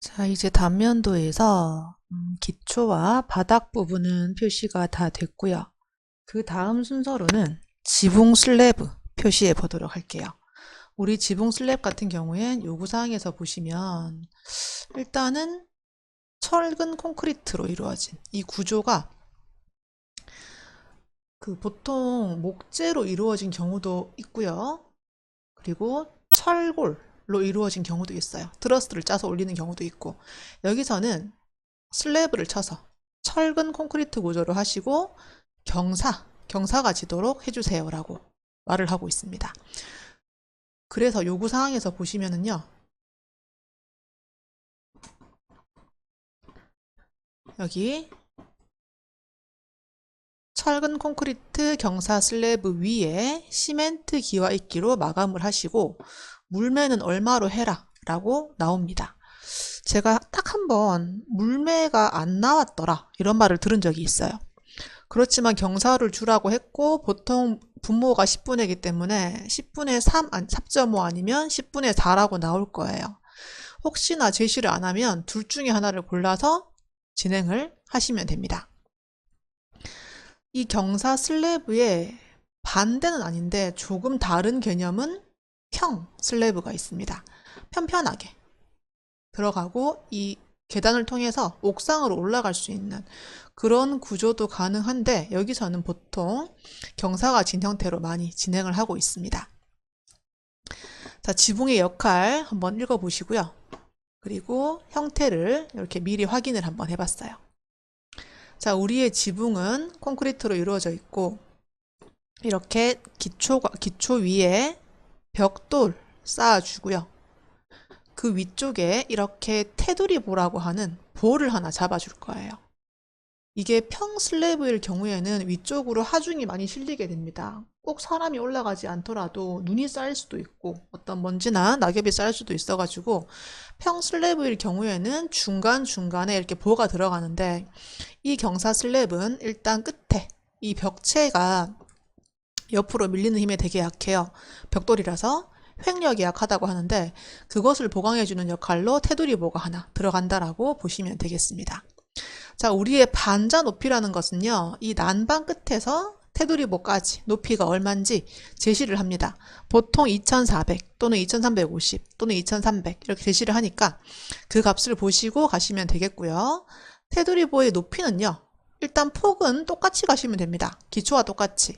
자, 이제 단면도에서 기초와 바닥 부분은 표시가 다 됐고요. 그 다음 순서로는 지붕 슬래브 표시해 보도록 할게요. 우리 지붕 슬랩 같은 경우엔 요구사항에서 보시면 일단은 철근 콘크리트로 이루어진 이 구조가 보통 목재로 이루어진 경우도 있고요. 그리고 철골로 이루어진 경우도 있어요. 트러스를 짜서 올리는 경우도 있고, 여기서는 슬래브를 쳐서 철근 콘크리트 구조로 하시고 경사가 지도록 해주세요 라고 말을 하고 있습니다. 그래서 요구사항에서 보시면은요, 여기 철근 콘크리트 경사 슬래브 위에 시멘트 기와 이끼로 마감을 하시고 물매는 얼마로 해라 라고 나옵니다. 제가 딱 한 번 물매가 안 나왔더라 이런 말을 들은 적이 있어요. 그렇지만 경사를 주라고 했고 보통 분모가 10분의이기 때문에 10분의 3, 3.5 아니면 10분의 4라고 나올 거예요. 혹시나 제시를 안 하면 둘 중에 하나를 골라서 진행을 하시면 됩니다. 이 경사 슬래브의 반대는 아닌데 조금 다른 개념은 평 슬래브가 있습니다. 편편하게 들어가고 이 계단을 통해서 옥상으로 올라갈 수 있는 그런 구조도 가능한데 여기서는 보통 경사가 진 형태로 많이 진행을 하고 있습니다. 자, 지붕의 역할 한번 읽어보시고요. 그리고 형태를 이렇게 미리 확인을 한번 해봤어요. 자, 우리의 지붕은 콘크리트로 이루어져 있고 이렇게 기초 위에 벽돌 쌓아주고요. 그 위쪽에 이렇게 테두리 보라고 하는 볼을 하나 잡아줄 거예요. 이게 평 슬래브일 경우에는 위쪽으로 하중이 많이 실리게 됩니다. 꼭 사람이 올라가지 않더라도 눈이 쌓일 수도 있고 어떤 먼지나 낙엽이 쌓일 수도 있어가지고 평 슬래브일 경우에는 중간중간에 이렇게 보가 들어가는데 이 경사 슬랩은 일단 끝에 이 벽체가 옆으로 밀리는 힘에 되게 약해요. 벽돌이라서 횡력이 약하다고 하는데 그것을 보강해주는 역할로 테두리보가 하나 들어간다라고 보시면 되겠습니다. 자, 우리의 반자 높이라는 것은요, 이 난방 끝에서 테두리보까지 높이가 얼마인지 제시를 합니다. 보통 2400 또는 2350 또는 2300 이렇게 제시를 하니까 그 값을 보시고 가시면 되겠고요. 테두리보의 높이는요, 일단 폭은 똑같이 가시면 됩니다. 기초와 똑같이.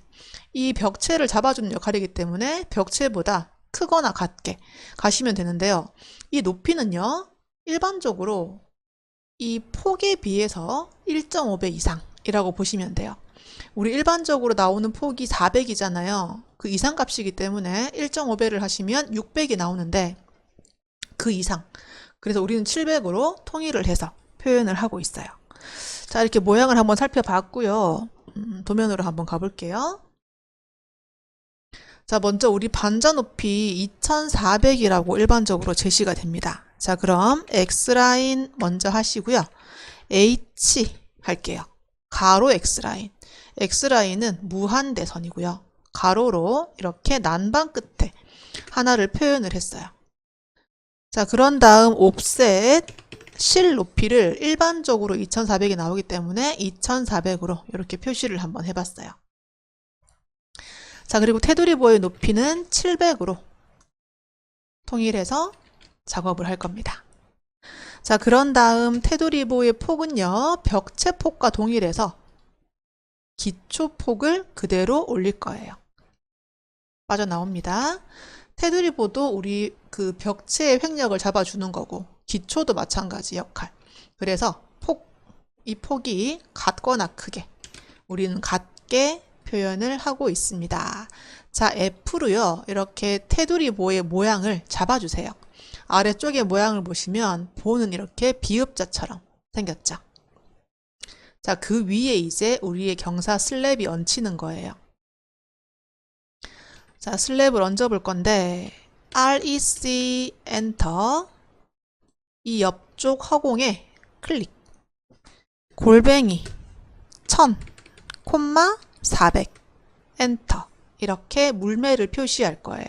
이 벽체를 잡아주는 역할이기 때문에 벽체보다 크거나 같게 가시면 되는데요. 이 높이는요, 일반적으로 이 폭에 비해서 1.5배 이상이라고 보시면 돼요. 우리 일반적으로 나오는 폭이 400이잖아요. 그 이상 값이기 때문에 1.5배를 하시면 600이 나오는데 그 이상. 그래서 우리는 700으로 통일을 해서 표현을 하고 있어요. 자, 이렇게 모양을 한번 살펴봤고요. 도면으로 한번 가볼게요. 자, 먼저 우리 반자 높이 2400이라고 일반적으로 제시가 됩니다. 자, 그럼 X라인 먼저 하시고요. H 할게요. 가로 X라인. X라인은 무한대선이고요. 가로로 이렇게 난방 끝에 하나를 표현을 했어요. 자, 그런 다음 옵셋 실 높이를 일반적으로 2400이 나오기 때문에 2400으로 이렇게 표시를 한번 해봤어요. 자, 그리고 테두리보의 높이는 700으로 통일해서 작업을 할 겁니다. 자, 그런 다음 테두리보의 폭은요, 벽체 폭과 동일해서 기초 폭을 그대로 올릴 거예요. 빠져나옵니다. 테두리보도 우리 그 벽체의 횡력을 잡아주는 거고 기초도 마찬가지 역할. 그래서 이 폭이 같거나 크게 우리는 같게 표현을 하고 있습니다. 자, F로요, 이렇게 테두리보의 모양을 잡아주세요. 아래쪽의 모양을 보시면 보는 이렇게 비읍자처럼 생겼죠. 자, 그 위에 이제 우리의 경사 슬랩이 얹히는 거예요. 자, 슬랩을 얹어볼 건데 REC 엔터, 이 옆쪽 허공에 클릭, 골뱅이 1000, 콤마 400 엔터, 이렇게 물매를 표시할 거예요.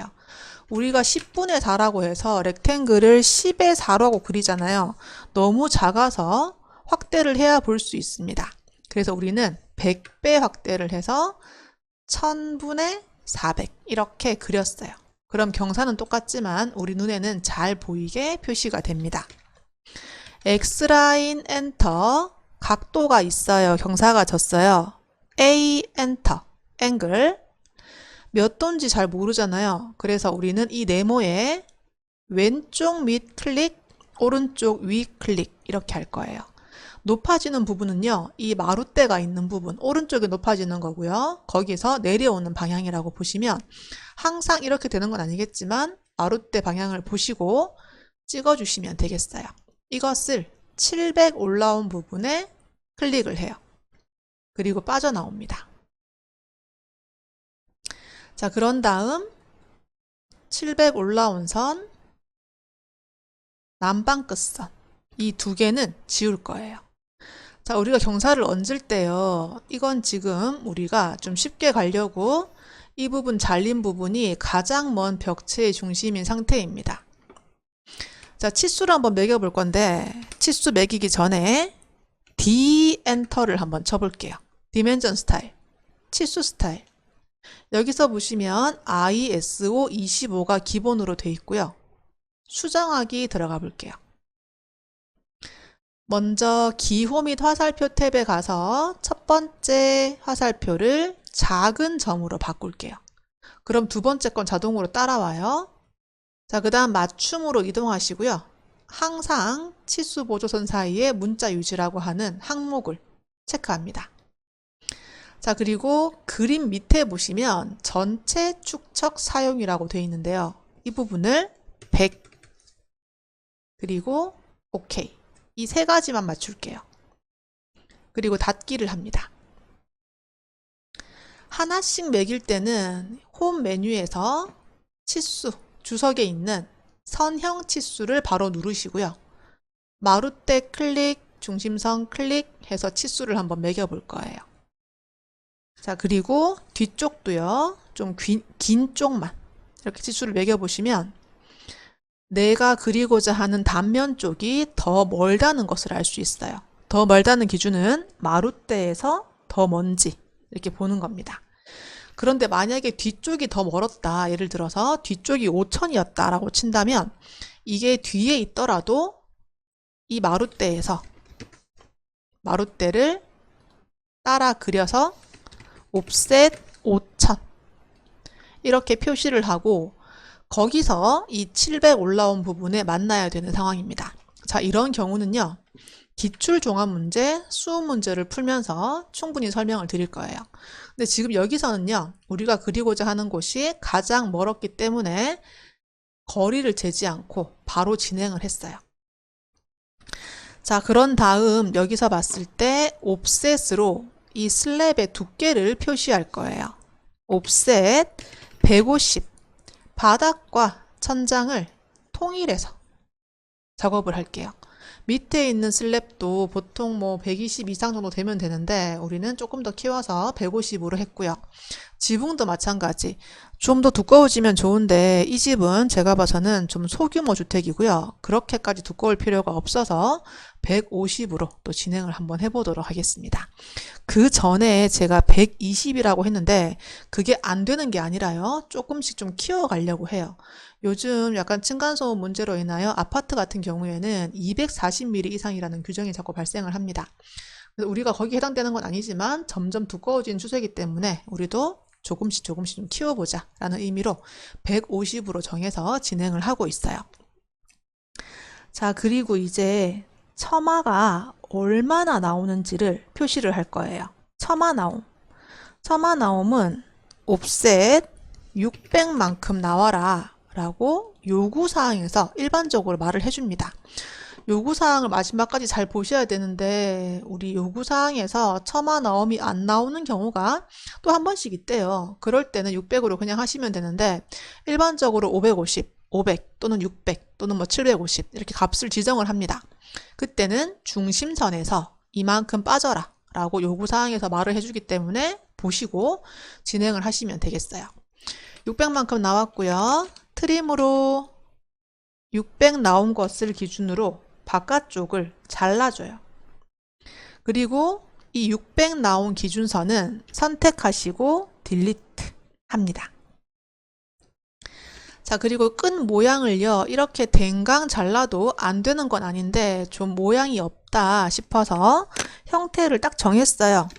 우리가 10분의 4라고 해서 렉탱글을 10의 4라고 그리잖아요. 너무 작아서 확대를 해야 볼 수 있습니다. 그래서 우리는 100배 확대를 해서 1000분의 400 이렇게 그렸어요. 그럼 경사는 똑같지만 우리 눈에는 잘 보이게 표시가 됩니다. X라인 엔터, 각도가 있어요. 경사가 졌어요. A 엔터, 앵글. 몇 도인지 잘 모르잖아요. 그래서 우리는 이 네모에 왼쪽 밑 클릭, 오른쪽 위 클릭 이렇게 할 거예요. 높아지는 부분은요, 이 마룻대가 있는 부분, 오른쪽에 높아지는 거고요. 거기서 내려오는 방향이라고 보시면 항상 이렇게 되는 건 아니겠지만 마룻대 방향을 보시고 찍어주시면 되겠어요. 이것을 700 올라온 부분에 클릭을 해요. 그리고 빠져나옵니다. 자, 그런 다음 700 올라온 선, 남방 끝선 이 두 개는 지울 거예요. 자, 우리가 경사를 얹을 때요. 이건 지금 우리가 좀 쉽게 가려고 이 부분 잘린 부분이 가장 먼 벽체의 중심인 상태입니다. 자, 치수를 한번 매겨볼 건데 치수 매기기 전에 D 엔터를 한번 쳐볼게요. 디멘전 스타일, 치수 스타일. 여기서 보시면 ISO 25가 기본으로 돼 있고요. 수정하기 들어가 볼게요. 먼저 기호 및 화살표 탭에 가서 첫 번째 화살표를 작은 점으로 바꿀게요. 그럼 두 번째 건 자동으로 따라와요. 자, 그 다음 맞춤으로 이동하시고요. 항상 치수 보조선 사이에 문자 유지라고 하는 항목을 체크합니다. 자, 그리고 그림 밑에 보시면 전체 축척 사용이라고 되어 있는데요. 이 부분을 100 그리고 OK 이 세 가지만 맞출게요. 그리고 닫기를 합니다. 하나씩 매길 때는 홈 메뉴에서 치수, 주석에 있는 선형 치수를 바로 누르시고요. 마룻대 클릭, 중심선 클릭해서 치수를 한번 매겨 볼 거예요. 자, 그리고 뒤쪽도요. 좀 긴 쪽만 이렇게 치수를 매겨 보시면 내가 그리고자 하는 단면 쪽이 더 멀다는 것을 알 수 있어요. 더 멀다는 기준은 마룻대에서 더 먼지 이렇게 보는 겁니다. 그런데 만약에 뒤쪽이 더 멀었다. 예를 들어서 뒤쪽이 5000이었다 라고 친다면 이게 뒤에 있더라도 이 마룻대에서 마룻대를 따라 그려서 옵셋 5000 이렇게 표시를 하고 거기서 이 700 올라온 부분에 만나야 되는 상황입니다. 자, 이런 경우는요. 기출 종합 문제, 수업 문제를 풀면서 충분히 설명을 드릴 거예요. 근데 지금 여기서는요. 우리가 그리고자 하는 곳이 가장 멀었기 때문에 거리를 재지 않고 바로 진행을 했어요. 자, 그런 다음 여기서 봤을 때 옵셋으로 이 슬랩의 두께를 표시할 거예요. 옵셋 150 바닥과 천장을 통일해서 작업을 할게요. 밑에 있는 슬랩도 보통 뭐 120 이상 정도 되면 되는데 우리는 조금 더 키워서 150으로 했고요. 지붕도 마찬가지. 좀 더 두꺼워지면 좋은데 이 집은 제가 봐서는 좀 소규모 주택이고요. 그렇게까지 두꺼울 필요가 없어서 150으로 또 진행을 한번 해보도록 하겠습니다. 그 전에 제가 120이라고 했는데 그게 안 되는 게 아니라요. 조금씩 좀 키워가려고 해요. 요즘 약간 층간소음 문제로 인하여 아파트 같은 경우에는 240mm 이상이라는 규정이 자꾸 발생을 합니다. 그래서 우리가 거기에 해당되는 건 아니지만 점점 두꺼워진 추세이기 때문에 우리도 조금씩 좀 키워보자 라는 의미로 150으로 정해서 진행을 하고 있어요. 자, 그리고 이제 처마가 얼마나 나오는지를 표시를 할 거예요. 처마 나옴. 처마 나옴은 옵셋 600만큼 나와라 라고 요구사항에서 일반적으로 말을 해줍니다. 요구사항을 마지막까지 잘 보셔야 되는데 우리 요구사항에서 처마 나옴이 안 나오는 경우가 또 한 번씩 있대요. 그럴 때는 600으로 그냥 하시면 되는데 일반적으로 550, 500 또는 600 또는 뭐 750 이렇게 값을 지정을 합니다. 그때는 중심선에서 이만큼 빠져라 라고 요구사항에서 말을 해주기 때문에 보시고 진행을 하시면 되겠어요. 600만큼 나왔고요. 트림으로 600 나온 것을 기준으로 바깥쪽을 잘라줘요. 그리고 이 600 나온 기준선은 선택하시고 딜리트 합니다. 자, 그리고 끈 모양을요, 이렇게 댕강 잘라도 안 되는 건 아닌데 좀 모양이 없다 싶어서 형태를 딱 정했어요.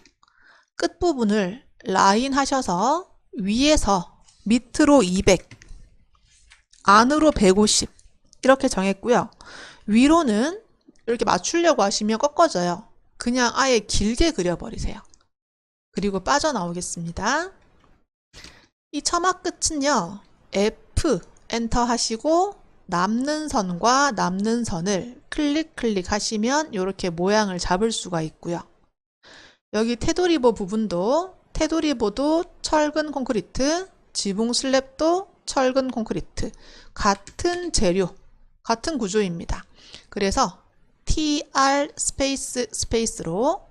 끝부분을 라인 하셔서 위에서 밑으로 200, 안으로 150 이렇게 정했고요. 위로는 이렇게 맞추려고 하시면 꺾어져요. 그냥 아예 길게 그려버리세요. 그리고 빠져나오겠습니다. 이 처마 끝은요, F 엔터 하시고 남는 선과 남는 선을 클릭 하시면 이렇게 모양을 잡을 수가 있고요. 여기 테두리보 부분도 테두리보도 철근 콘크리트, 지붕 슬랩도 철근 콘크리트, 같은 재료, 같은 구조입니다. 그래서 TR 스페이스로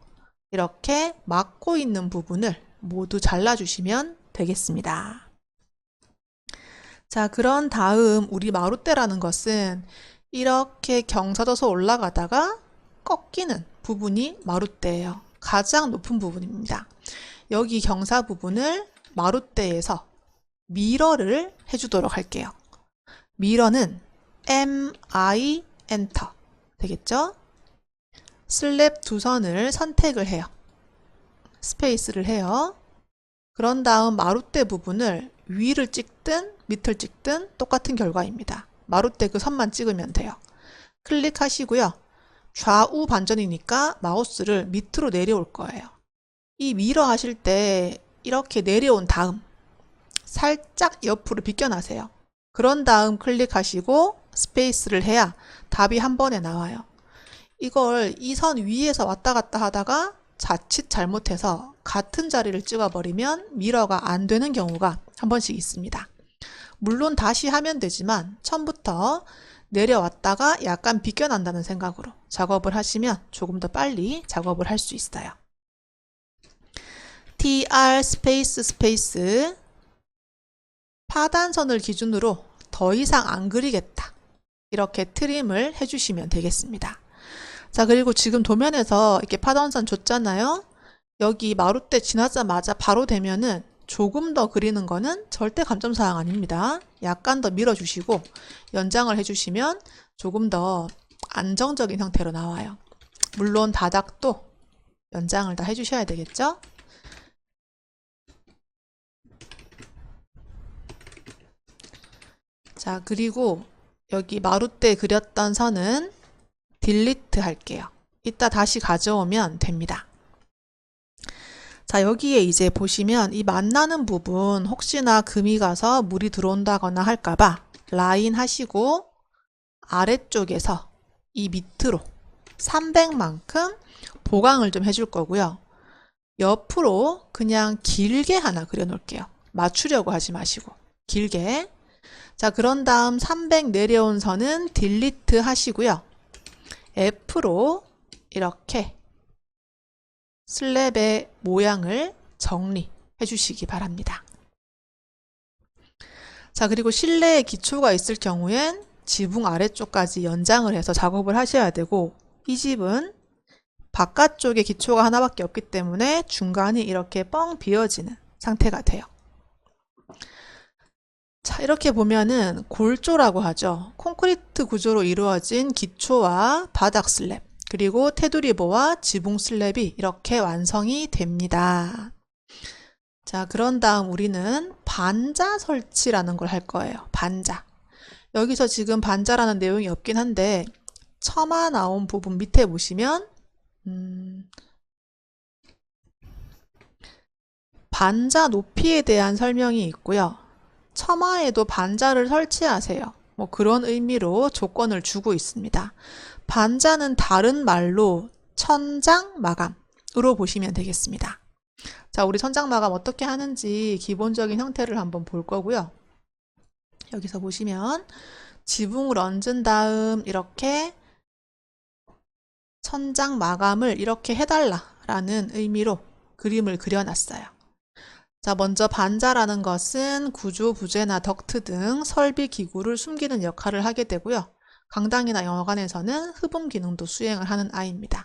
이렇게 막고 있는 부분을 모두 잘라주시면 되겠습니다. 자, 그런 다음 우리 마룻대라는 것은 이렇게 경사져서 올라가다가 꺾이는 부분이 마룻대예요. 가장 높은 부분입니다. 여기 경사 부분을 마룻대에서 미러를 해주도록 할게요. 미러는 MI 엔터 되겠죠? 슬랩 두 선을 선택을 해요. 스페이스를 해요. 그런 다음 마룻대 부분을 위를 찍든 밑을 찍든 똑같은 결과입니다. 마룻대 그 선만 찍으면 돼요. 클릭하시고요. 좌우 반전이니까 마우스를 밑으로 내려올 거예요. 이 미러 하실 때 이렇게 내려온 다음 살짝 옆으로 비껴나세요. 그런 다음 클릭하시고 스페이스를 해야 답이 한 번에 나와요. 이걸 이 선 위에서 왔다 갔다 하다가 자칫 잘못해서 같은 자리를 찍어버리면 미러가 안 되는 경우가 한 번씩 있습니다. 물론 다시 하면 되지만 처음부터 내려왔다가 약간 비껴난다는 생각으로 작업을 하시면 조금 더 빨리 작업을 할 수 있어요. TR 스페이스 파단선을 기준으로 더 이상 안 그리겠다. 이렇게 트림을 해주시면 되겠습니다. 자, 그리고 지금 도면에서 이렇게 파단선 줬잖아요. 여기 마룻대 지나자마자 바로 되면은 조금 더 그리는 거는 절대 감점사항 아닙니다. 약간 더 밀어주시고 연장을 해주시면 조금 더 안정적인 형태로 나와요. 물론 바닥도 연장을 다 해주셔야 되겠죠? 자, 그리고 여기 마룻대 그렸던 선은 딜리트 할게요. 이따 다시 가져오면 됩니다. 자, 여기에 이제 보시면 이 만나는 부분 혹시나 금이 가서 물이 들어온다거나 할까봐 라인 하시고 아래쪽에서 이 밑으로 300만큼 보강을 좀 해줄 거고요. 옆으로 그냥 길게 하나 그려 놓을게요. 맞추려고 하지 마시고 길게. 자, 그런 다음 300 내려온 선은 딜리트 하시고요. F로 이렇게 슬랩의 모양을 정리해 주시기 바랍니다. 자, 그리고 실내에 기초가 있을 경우엔 지붕 아래쪽까지 연장을 해서 작업을 하셔야 되고, 이 집은 바깥쪽에 기초가 하나밖에 없기 때문에 중간이 이렇게 뻥 비어지는 상태가 돼요. 자, 이렇게 보면은 골조라고 하죠. 콘크리트 구조로 이루어진 기초와 바닥 슬랩, 그리고 테두리보와 지붕 슬랩이 이렇게 완성이 됩니다. 자, 그런 다음 우리는 반자 설치라는 걸 할 거예요. 반자. 여기서 지금 반자라는 내용이 없긴 한데 처마 나온 부분 밑에 보시면 반자 높이에 대한 설명이 있고요. 처마에도 반자를 설치하세요. 뭐 그런 의미로 조건을 주고 있습니다. 반자는 다른 말로 천장 마감으로 보시면 되겠습니다. 자, 우리 천장 마감 어떻게 하는지 기본적인 형태를 한번 볼 거고요. 여기서 보시면 지붕을 얹은 다음 이렇게 천장 마감을 이렇게 해달라라는 의미로 그림을 그려놨어요. 자, 먼저 반자라는 것은 구조, 부재나 덕트 등 설비 기구를 숨기는 역할을 하게 되고요. 강당이나 영화관에서는 흡음 기능도 수행을 하는 아이입니다.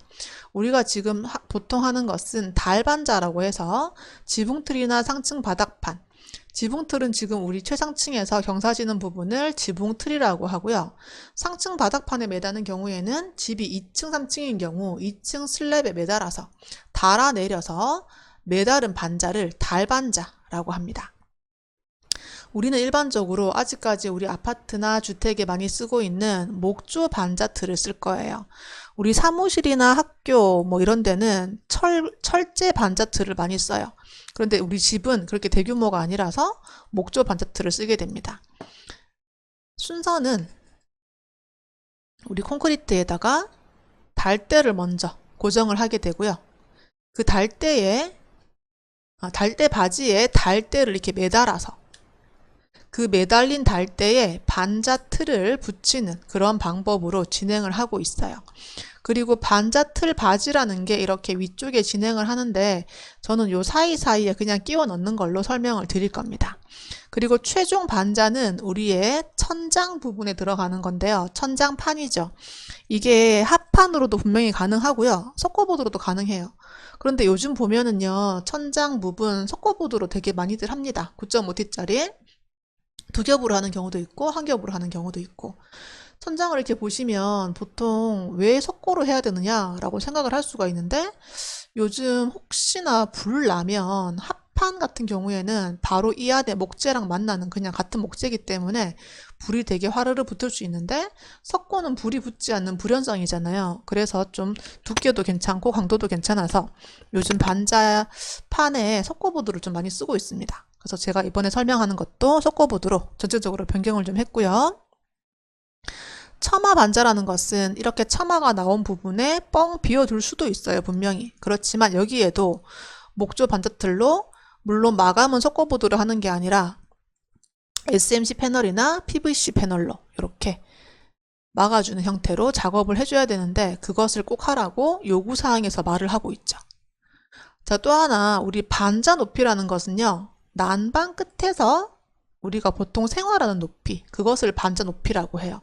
우리가 지금 보통 하는 것은 달반자라고 해서 지붕틀이나 상층 바닥판, 지붕틀은 지금 우리 최상층에서 경사지는 부분을 지붕틀이라고 하고요. 상층 바닥판에 매다는 경우에는 집이 2층, 3층인 경우 2층 슬랩에 매달아서 달아내려서 매달은 반자를 달반자라고 합니다. 우리는 일반적으로 아직까지 우리 아파트나 주택에 많이 쓰고 있는 목조 반자틀을 쓸 거예요. 우리 사무실이나 학교 뭐 이런 데는 철제 반자틀을 많이 써요. 그런데 우리 집은 그렇게 대규모가 아니라서 목조 반자틀을 쓰게 됩니다. 순서는 우리 콘크리트에다가 달대를 먼저 고정을 하게 되고요. 그 달대 바지에 달대를 이렇게 매달아서 그 매달린 달대에 반자틀을 붙이는 그런 방법으로 진행을 하고 있어요. 그리고 반자틀 바지라는 게 이렇게 위쪽에 진행을 하는데 저는 요 사이사이에 그냥 끼워 넣는 걸로 설명을 드릴 겁니다. 그리고 최종 반자는 우리의 천장 부분에 들어가는 건데요. 천장판이죠. 이게 합판으로도 분명히 가능하고요. 석고보드로도 가능해요. 그런데 요즘 보면은요. 천장 부분 석고보드로 되게 많이들 합니다. 9.5T짜리. 두 겹으로 하는 경우도 있고 한 겹으로 하는 경우도 있고 천장을 이렇게 보시면 보통 왜 석고로 해야 되느냐라고 생각을 할 수가 있는데 요즘 혹시나 불 나면 합판 같은 경우에는 바로 이 안에 목재랑 만나는 그냥 같은 목재이기 때문에 불이 되게 화르르 붙을 수 있는데 석고는 불이 붙지 않는 불연성이잖아요. 그래서 좀 두께도 괜찮고 강도도 괜찮아서 요즘 반자판에 석고보드를 좀 많이 쓰고 있습니다. 그래서 제가 이번에 설명하는 것도 석고보드로 전체적으로 변경을 좀 했고요. 처마 반자라는 것은 이렇게 처마가 나온 부분에 뻥 비워둘 수도 있어요. 분명히. 그렇지만 여기에도 목조 반자틀로 물론 마감은 석고보드로 하는 게 아니라 SMC 패널이나 PVC 패널로 이렇게 막아주는 형태로 작업을 해줘야 되는데 그것을 꼭 하라고 요구사항에서 말을 하고 있죠. 자, 또 하나 우리 반자 높이라는 것은요. 난방 끝에서 우리가 보통 생활하는 높이, 그것을 반자 높이라고 해요.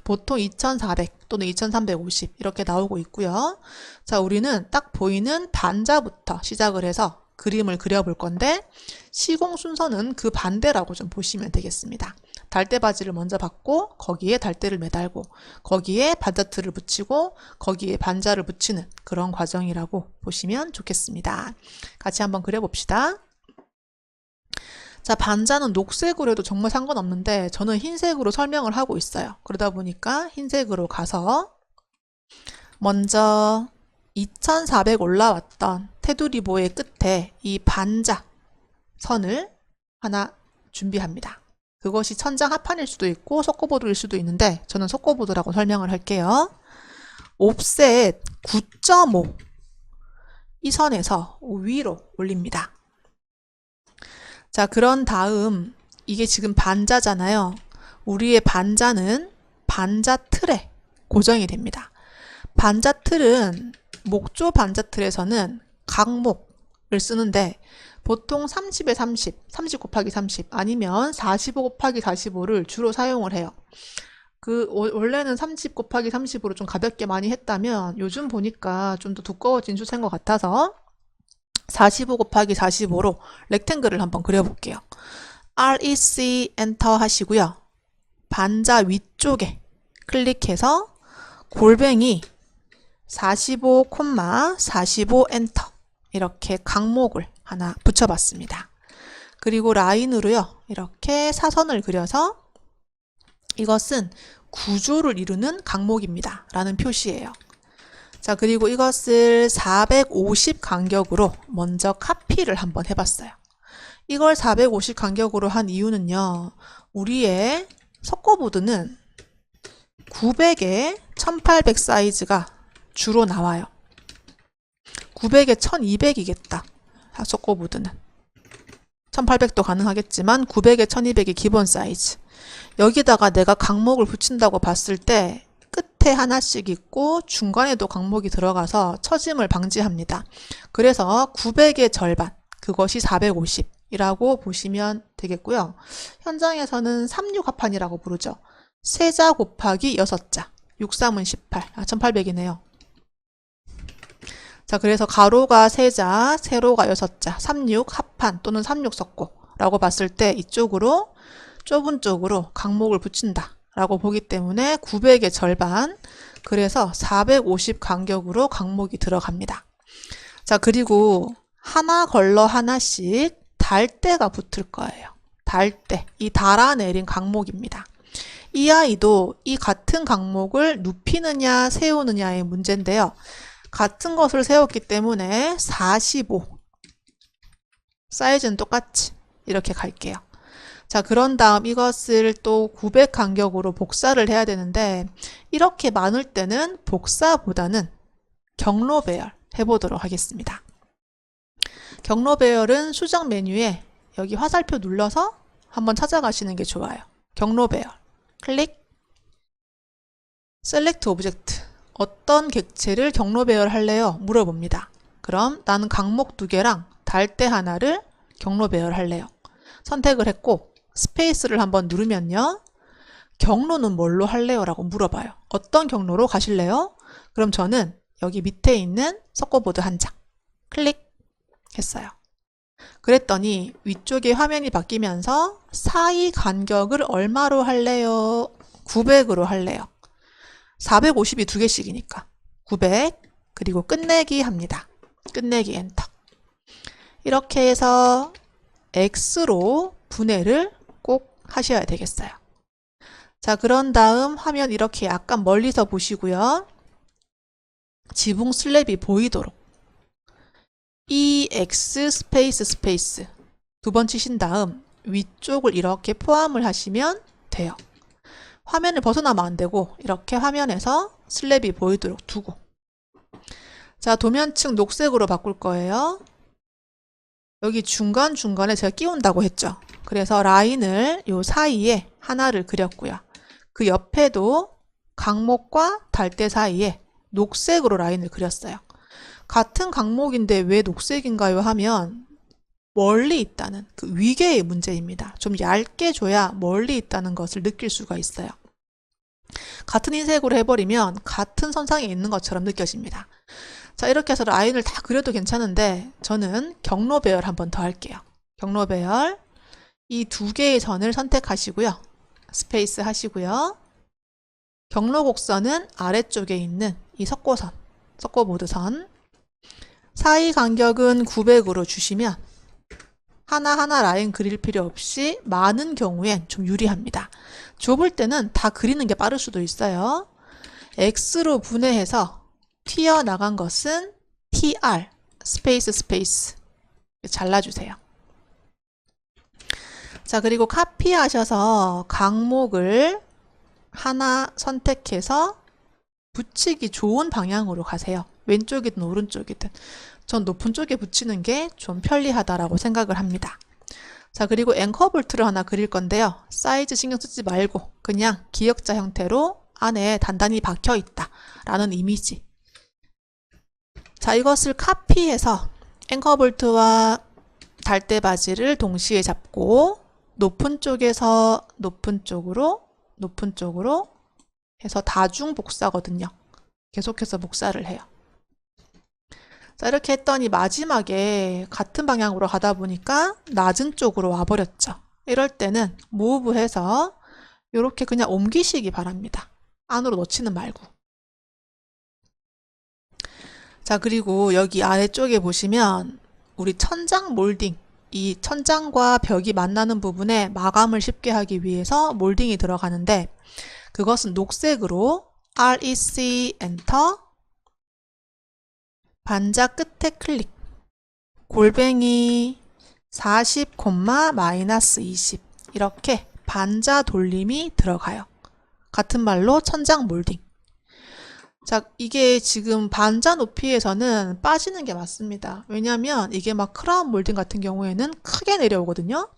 보통 2400 또는 2350 이렇게 나오고 있고요. 자, 우리는 딱 보이는 반자부터 시작을 해서 그림을 그려볼 건데 시공 순서는 그 반대라고 좀 보시면 되겠습니다. 달대 바지를 먼저 받고 거기에 달대를 매달고 거기에 반자틀을 붙이고 거기에 반자를 붙이는 그런 과정이라고 보시면 좋겠습니다. 같이 한번 그려봅시다. 자, 반자는 녹색으로 해도 정말 상관없는데 저는 흰색으로 설명을 하고 있어요. 그러다 보니까 흰색으로 가서 먼저 2400 올라왔던 테두리보의 끝에 이 반자 선을 하나 준비합니다. 그것이 천장 합판일 수도 있고 석고보드일 수도 있는데 저는 석고보드라고 설명을 할게요. 옵셋 9.5 이 선에서 위로 올립니다. 자, 그런 다음 이게 지금 반자잖아요. 우리의 반자는 반자 틀에 고정이 됩니다. 반자 틀은 목조 반자 틀에서는 각목을 쓰는데 보통 30에 30, 30 곱하기 30 아니면 45 곱하기 45를 주로 사용을 해요. 원래는 30 곱하기 30으로 좀 가볍게 많이 했다면 요즘 보니까 좀 더 두꺼워진 추세인 것 같아서 45 곱하기 45로 렉탱글을 한번 그려볼게요. REC 엔터 하시고요. 반자 위쪽에 클릭해서 골뱅이 45, 45 엔터 이렇게 각목을 하나 붙여봤습니다. 그리고 라인으로요. 이렇게 사선을 그려서 이것은 구조를 이루는 각목입니다. 라는 표시예요. 자, 그리고 이것을 450 간격으로 먼저 카피를 한번 해봤어요. 이걸 450 간격으로 한 이유는요. 우리의 석고보드는 900에 1800 사이즈가 주로 나와요. 900에 1200이겠다. 석고보드는. 1800도 가능하겠지만 900에 1200이 기본 사이즈. 여기다가 내가 각목을 붙인다고 봤을 때 끝에 하나씩 있고 중간에도 각목이 들어가서 처짐을 방지합니다. 그래서 900의 절반, 그것이 450 이라고 보시면 되겠고요. 현장에서는 36합판이라고 부르죠. 세자 곱하기 6자. 6, 3은 18. 1800이네요. 자, 그래서 가로가 세자, 세로가 6자, 36 합판 또는 36석고라고 봤을 때 이쪽으로 좁은 쪽으로 강목을 붙인다 라고 보기 때문에 900의 절반, 그래서 450 간격으로 강목이 들어갑니다. 자, 그리고 하나 걸러 하나씩 달대가 붙을 거예요. 달대, 이 달아내린 강목입니다. 이 아이도 이 같은 강목을 눕히느냐 세우느냐의 문제인데요. 같은 것을 세웠기 때문에 45, 사이즈는 똑같이 이렇게 갈게요. 자, 그런 다음 이것을 또 900 간격으로 복사를 해야 되는데 이렇게 많을 때는 복사보다는 경로 배열 해보도록 하겠습니다. 경로 배열은 수정 메뉴에 여기 화살표 눌러서 한번 찾아가시는 게 좋아요. 경로 배열 클릭, 셀렉트 오브젝트, 어떤 객체를 경로 배열할래요? 물어봅니다. 그럼 나는 강목 2개랑 달대 하나를 경로 배열할래요. 선택을 했고 스페이스를 한번 누르면요. 경로는 뭘로 할래요? 라고 물어봐요. 어떤 경로로 가실래요? 그럼 저는 여기 밑에 있는 석고보드 한 장 클릭했어요. 그랬더니 위쪽에 화면이 바뀌면서 사이 간격을 얼마로 할래요? 900으로 할래요. 450이 2개씩이니까 900, 그리고 끝내기 합니다. 끝내기 엔터. 이렇게 해서 X로 분해를 꼭 하셔야 되겠어요. 자, 그런 다음 화면 이렇게 약간 멀리서 보시고요. 지붕 슬랩이 보이도록 EX 스페이스 스페이스 2번 치신 다음 위쪽을 이렇게 포함을 하시면 돼요. 화면을 벗어나면 안 되고 이렇게 화면에서 슬랩이 보이도록 두고, 자, 도면층 녹색으로 바꿀 거예요. 여기 중간중간에 제가 끼운다고 했죠. 그래서 라인을 요 사이에 하나를 그렸고요. 그 옆에도 강목과 달대 사이에 녹색으로 라인을 그렸어요. 같은 강목인데 왜 녹색인가요? 하면 멀리 있다는 그 위계의 문제입니다. 좀 얇게 줘야 멀리 있다는 것을 느낄 수가 있어요. 같은 흰색으로 해버리면 같은 선상에 있는 것처럼 느껴집니다. 자, 이렇게 해서 라인을 다 그려도 괜찮은데 저는 경로 배열 한번 더 할게요. 경로 배열, 이 2개의 선을 선택하시고요. 스페이스 하시고요. 경로 곡선은 아래쪽에 있는 이 석고선, 석고보드 선, 사이 간격은 900으로 주시면 하나하나 라인 그릴 필요 없이 많은 경우엔 좀 유리합니다. 좁을 때는 다 그리는 게 빠를 수도 있어요. X로 분해해서 튀어나간 것은 TR, 스페이스 스페이스 잘라주세요. 자, 그리고 카피하셔서 강목을 하나 선택해서 붙이기 좋은 방향으로 가세요. 왼쪽이든 오른쪽이든. 전 높은 쪽에 붙이는 게 좀 편리하다라고 생각을 합니다. 자, 그리고 앵커 볼트를 하나 그릴 건데요. 사이즈 신경 쓰지 말고 그냥 기역자 형태로 안에 단단히 박혀 있다 라는 이미지. 자, 이것을 카피해서 앵커 볼트와 달대 바지를 동시에 잡고 높은 쪽에서 높은 쪽으로 해서 다중 복사거든요. 계속해서 복사를 해요. 자, 이렇게 했더니 마지막에 같은 방향으로 가다 보니까 낮은 쪽으로 와버렸죠. 이럴 때는 무브해서 이렇게 그냥 옮기시기 바랍니다. 안으로 넣지는 말고. 자, 그리고 여기 아래쪽에 보시면 우리 천장 몰딩, 이 천장과 벽이 만나는 부분에 마감을 쉽게 하기 위해서 몰딩이 들어가는데 그것은 녹색으로 REC 엔터, 반자 끝에 클릭, 골뱅이 40, 마이너스 20 이렇게 반자 돌림이 들어가요. 같은 말로 천장 몰딩. 자, 이게 지금 반자 높이에서는 빠지는 게 맞습니다. 왜냐면 이게 막 크라운 몰딩 같은 경우에는 크게 내려오거든요.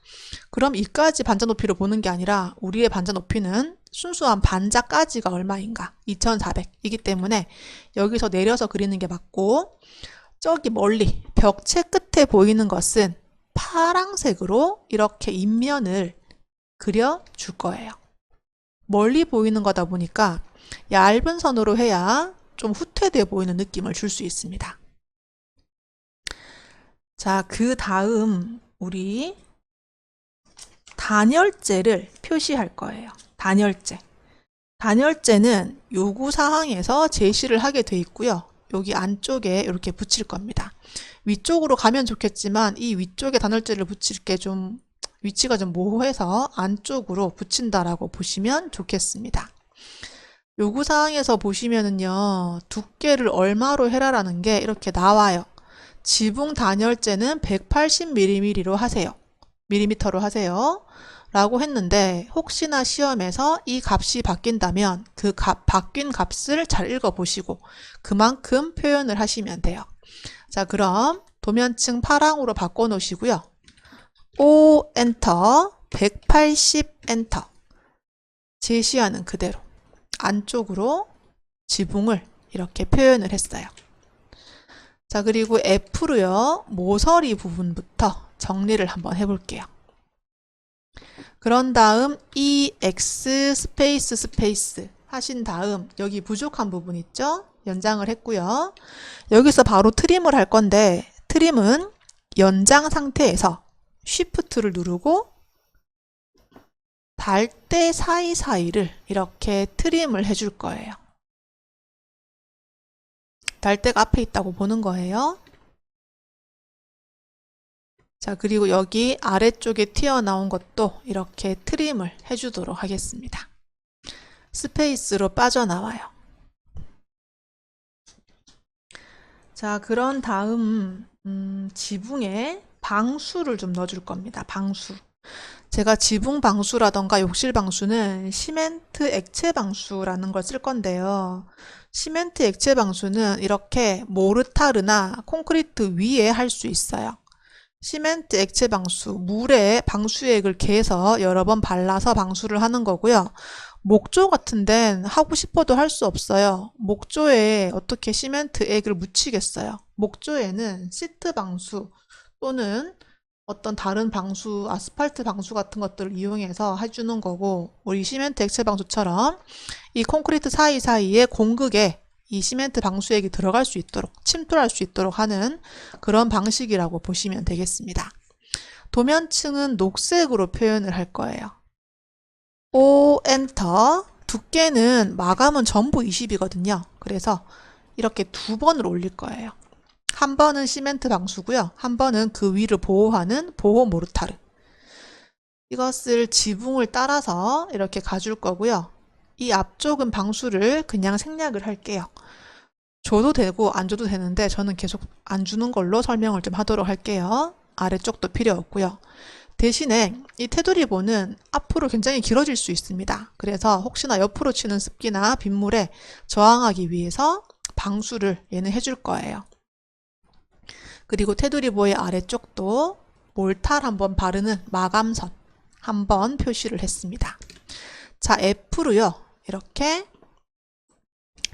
그럼 이까지 반자 높이로 보는 게 아니라 우리의 반자 높이는 순수한 반자까지가 얼마인가? 2400이기 때문에 여기서 내려서 그리는 게 맞고, 저기 멀리 벽체 끝에 보이는 것은 파랑색으로 이렇게 인면을 그려줄 거예요. 멀리 보이는 거다 보니까 얇은 선으로 해야 좀 후퇴돼 보이는 느낌을 줄 수 있습니다. 자, 그 다음 우리 단열재를 표시할 거예요. 단열재. 단열재는 요구사항에서 제시를 하게 돼 있고요. 여기 안쪽에 이렇게 붙일 겁니다. 위쪽으로 가면 좋겠지만 이 위쪽에 단열재를 붙일 게 좀 위치가 좀 모호해서 안쪽으로 붙인다라고 보시면 좋겠습니다. 요구사항에서 보시면은요, 두께를 얼마로 해라라는 게 이렇게 나와요. 지붕 단열재는 180mm로 하세요. 밀리미터로 하세요. 라고 했는데 혹시나 시험에서 이 값이 바뀐다면 그 바뀐 값을 잘 읽어보시고 그만큼 표현을 하시면 돼요. 자, 그럼 도면층 파랑으로 바꿔놓으시고요. 5 엔터, 180 엔터. 제시하는 그대로 안쪽으로 지붕을 이렇게 표현을 했어요. 자, 그리고 F로요. 모서리 부분부터 정리를 한번 해볼게요. 그런 다음 EX 스페이스 스페이스 하신 다음 여기 부족한 부분 있죠? 연장을 했고요. 여기서 바로 트림을 할 건데 트림은 연장 상태에서 쉬프트를 누르고 달대 사이사이를 이렇게 트림을 해줄 거예요. 달대가 앞에 있다고 보는 거예요. 자, 그리고 여기 아래쪽에 튀어나온 것도 이렇게 트림을 해주도록 하겠습니다. 스페이스로 빠져나와요. 자, 그런 다음 지붕에 방수를 좀 넣어줄 겁니다. 방수. 제가 지붕 방수라던가 욕실 방수는 시멘트 액체 방수라는 걸 쓸 건데요. 시멘트 액체 방수는 이렇게 모르타르나 콘크리트 위에 할 수 있어요. 시멘트 액체 방수, 물에 방수액을 개서 여러 번 발라서 방수를 하는 거고요. 목조 같은 데는 하고 싶어도 할 수 없어요. 목조에 어떻게 시멘트 액을 묻히겠어요. 목조에는 시트 방수 또는 어떤 다른 방수, 아스팔트 방수 같은 것들을 이용해서 해주는 거고, 우리 시멘트 액체 방수처럼 이 콘크리트 사이사이에 공극에 이 시멘트 방수액이 들어갈 수 있도록, 침투할 수 있도록 하는 그런 방식이라고 보시면 되겠습니다. 도면층은 녹색으로 표현을 할 거예요. 5 엔터. 두께는 마감은 전부 20이거든요. 그래서 이렇게 두 번을 올릴 거예요. 한 번은 시멘트 방수고요. 한 번은 그 위를 보호하는 보호 모르타르. 이것을 지붕을 따라서 이렇게 가줄 거고요. 이 앞쪽은 방수를 그냥 생략을 할게요. 줘도 되고 안 줘도 되는데 저는 계속 안 주는 걸로 설명을 좀 하도록 할게요. 아래쪽도 필요 없고요. 대신에 이 테두리본은 앞으로 굉장히 길어질 수 있습니다. 그래서 혹시나 옆으로 치는 습기나 빗물에 저항하기 위해서 방수를 얘는 해줄 거예요. 그리고 테두리보의 아래쪽도 몰탈 한번 바르는 마감선 한번 표시를 했습니다. 자, F로요. 이렇게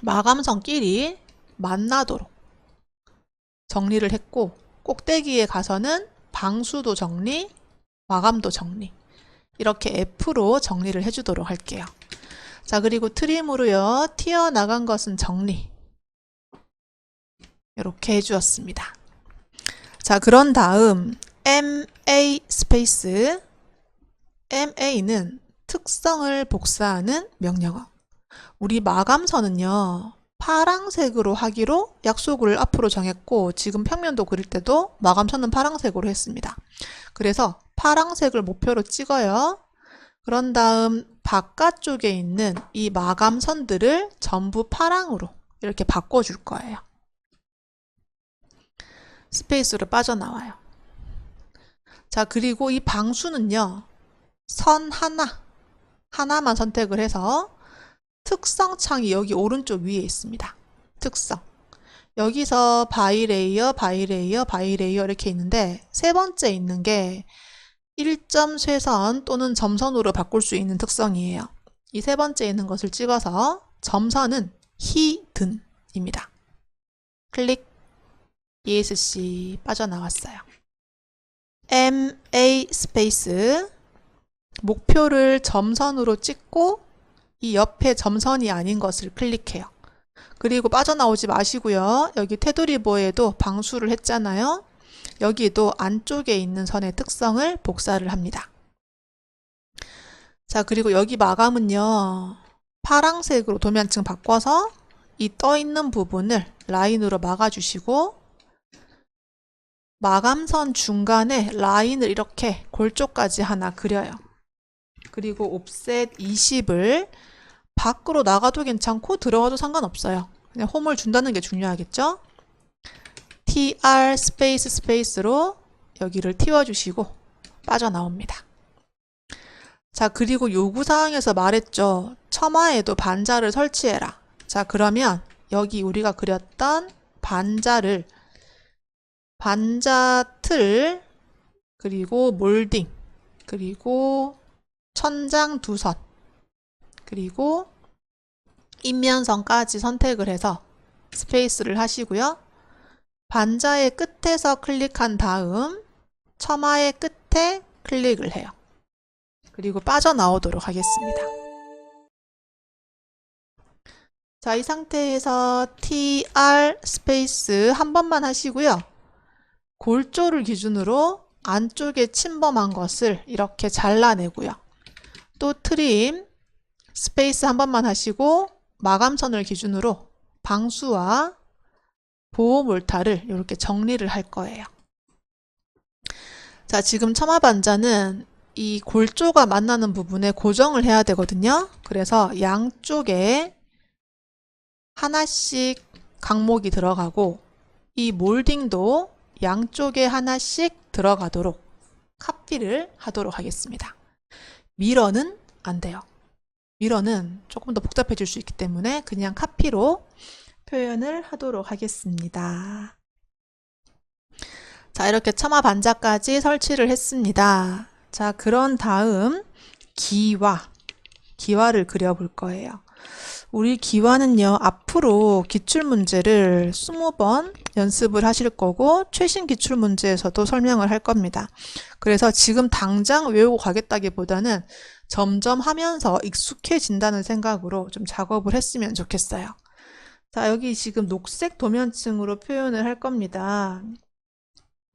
마감선끼리 만나도록 정리를 했고 꼭대기에 가서는 방수도 정리, 마감도 정리 이렇게 F로 정리를 해주도록 할게요. 자, 그리고 트림으로요. 튀어나간 것은 정리 이렇게 해주었습니다. 자, 그런 다음 MA 스페이스 MA는 특성을 복사하는 명령어. 우리 마감선은요. 파랑색으로 하기로 약속을 앞으로 정했고 지금 평면도 그릴 때도 마감선은 파랑색으로 했습니다. 그래서 파랑색을 목표로 찍어요. 그런 다음 바깥쪽에 있는 이 마감선들을 전부 파랑으로 이렇게 바꿔줄 거예요. 스페이스로 빠져나와요. 자, 그리고 이 방수는요. 선 하나만 선택을 해서 특성 창이 여기 오른쪽 위에 있습니다. 특성. 여기서 바이레이어, 바이레이어, 바이레이어 이렇게 있는데 세 번째 있는 게 1점 쇄선 또는 점선으로 바꿀 수 있는 특성이에요. 이 세 번째 있는 것을 찍어서 점선은 히든입니다. 클릭. ESC 빠져나왔어요. MA 스페이스 목표를 점선으로 찍고 이 옆에 점선이 아닌 것을 클릭해요. 그리고 빠져나오지 마시고요. 여기 테두리보에도 방수를 했잖아요. 여기도 안쪽에 있는 선의 특성을 복사를 합니다. 자, 그리고 여기 마감은요. 파랑색으로 도면층 바꿔서 이 떠 있는 부분을 라인으로 막아주시고 마감선 중간에 라인을 이렇게 골조까지 하나 그려요. 그리고 옵셋 20을 밖으로 나가도 괜찮고 들어가도 상관없어요. 그냥 홈을 준다는 게 중요하겠죠? TR 스페이스 스페이스로 여기를 틔워주시고 빠져나옵니다. 자, 그리고 요구사항에서 말했죠. 첨화에도 반자를 설치해라. 자, 그러면 여기 우리가 그렸던 반자 틀, 그리고 몰딩, 그리고 천장 두 선, 그리고 인면선까지 선택을 해서 스페이스를 하시고요. 반자의 끝에서 클릭한 다음 첨화의 끝에 클릭을 해요. 그리고 빠져나오도록 하겠습니다. 자, 이 상태에서 TR 스페이스 한 번만 하시고요. 골조를 기준으로 안쪽에 침범한 것을 이렇게 잘라내고요. 또 트림 스페이스 한 번만 하시고 마감선을 기준으로 방수와 보호 몰타를 이렇게 정리를 할 거예요. 자, 지금 첨화 반자는 이 골조가 만나는 부분에 고정을 해야 되거든요. 그래서 양쪽에 하나씩 강목이 들어가고 이 몰딩도 양쪽에 하나씩 들어가도록 카피를 하도록 하겠습니다. 미러는 안 돼요. 미러는 조금 더 복잡해질 수 있기 때문에 그냥 카피로 표현을 하도록 하겠습니다. 자, 이렇게 첨화 반자까지 설치를 했습니다. 자, 그런 다음 기와를 그려볼 거예요. 우리 기와는요, 앞으로 기출문제를 20번 연습을 하실 거고 최신 기출문제에서도 설명을 할 겁니다. 그래서 지금 당장 외우고 가겠다기보다는 점점 하면서 익숙해진다는 생각으로 좀 작업을 했으면 좋겠어요. 자, 여기 지금 녹색 도면층으로 표현을 할 겁니다.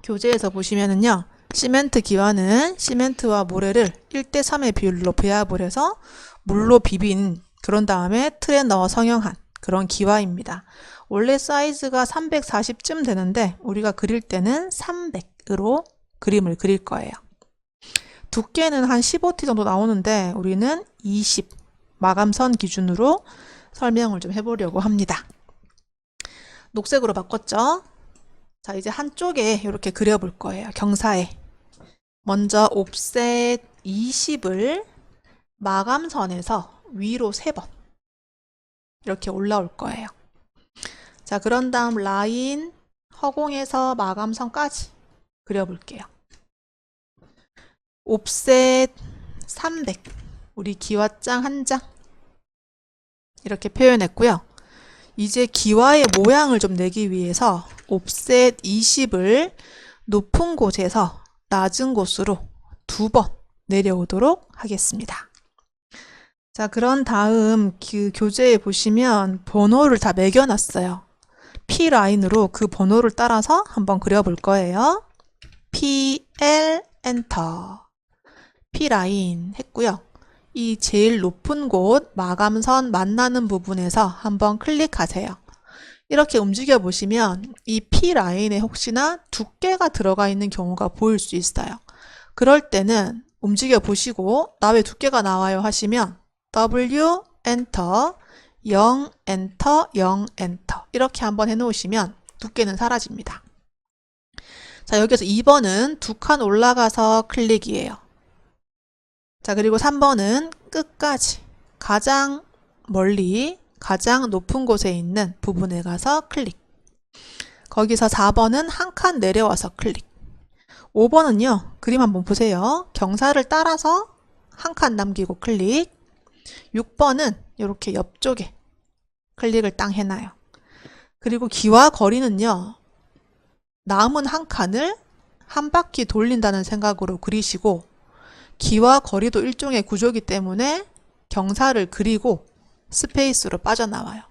교재에서 보시면은요, 시멘트 기와는 시멘트와 모래를 1대3의 비율로 배합을 해서 물로 비빈, 그런 다음에 틀에 넣어 성형한 그런 기와입니다. 원래 사이즈가 340쯤 되는데 우리가 그릴 때는 300으로 그림을 그릴 거예요. 두께는 한 15T 정도 나오는데 우리는 20 마감선 기준으로 설명을 좀 해보려고 합니다. 녹색으로 바꿨죠? 자, 이제 한쪽에 이렇게 그려볼 거예요. 경사에. 먼저 옵셋 20을 마감선에서 위로 3번 이렇게 올라올 거예요. 자, 그런 다음 라인 허공에서 마감선까지 그려볼게요. 옵셋 300 우리 기와장 한 장 이렇게 표현했고요. 이제 기와의 모양을 좀 내기 위해서 옵셋 20을 높은 곳에서 낮은 곳으로 2번 내려오도록 하겠습니다. 자, 그런 다음 그 교재에 보시면 번호를 다 매겨놨어요. P라인으로 그 번호를 따라서 한번 그려볼 거예요. PL 엔터 P라인 했고요. 이 제일 높은 곳 마감선 만나는 부분에서 한번 클릭하세요. 이렇게 움직여 보시면 이 P라인에 혹시나 두께가 들어가 있는 경우가 보일 수 있어요. 그럴 때는 움직여 보시고 나 왜 두께가 나와요 하시면 W 엔터 0 엔터 0 엔터 이렇게 한번 해놓으시면 두께는 사라집니다. 자, 여기서 2번은 2칸 올라가서 클릭이에요. 자, 그리고 3번은 끝까지 가장 멀리 가장 높은 곳에 있는 부분에 가서 클릭. 거기서 4번은 한 칸 내려와서 클릭. 5번은요. 그림 한번 보세요. 경사를 따라서 한 칸 남기고 클릭. 6번은 이렇게 옆쪽에 클릭을 땅 해놔요. 그리고 기와 거리는요. 남은 한 칸을 한 바퀴 돌린다는 생각으로 그리시고, 기와 거리도 일종의 구조이기 때문에 경사를 그리고 스페이스로 빠져나와요.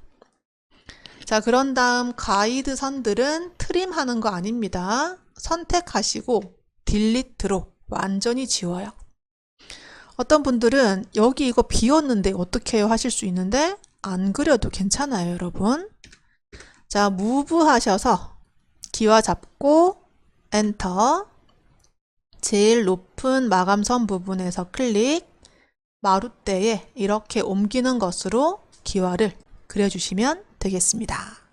자, 그런 다음 가이드 선들은 트림하는 거 아닙니다. 선택하시고 딜리트로 완전히 지워요. 어떤 분들은 여기 이거 비었는데 어떻게 해요 하실 수 있는데 안 그려도 괜찮아요, 여러분. 자, 무브 하셔서 기와 잡고 엔터, 제일 높은 마감선 부분에서 클릭, 마룻대에 이렇게 옮기는 것으로 기와를 그려주시면 되겠습니다.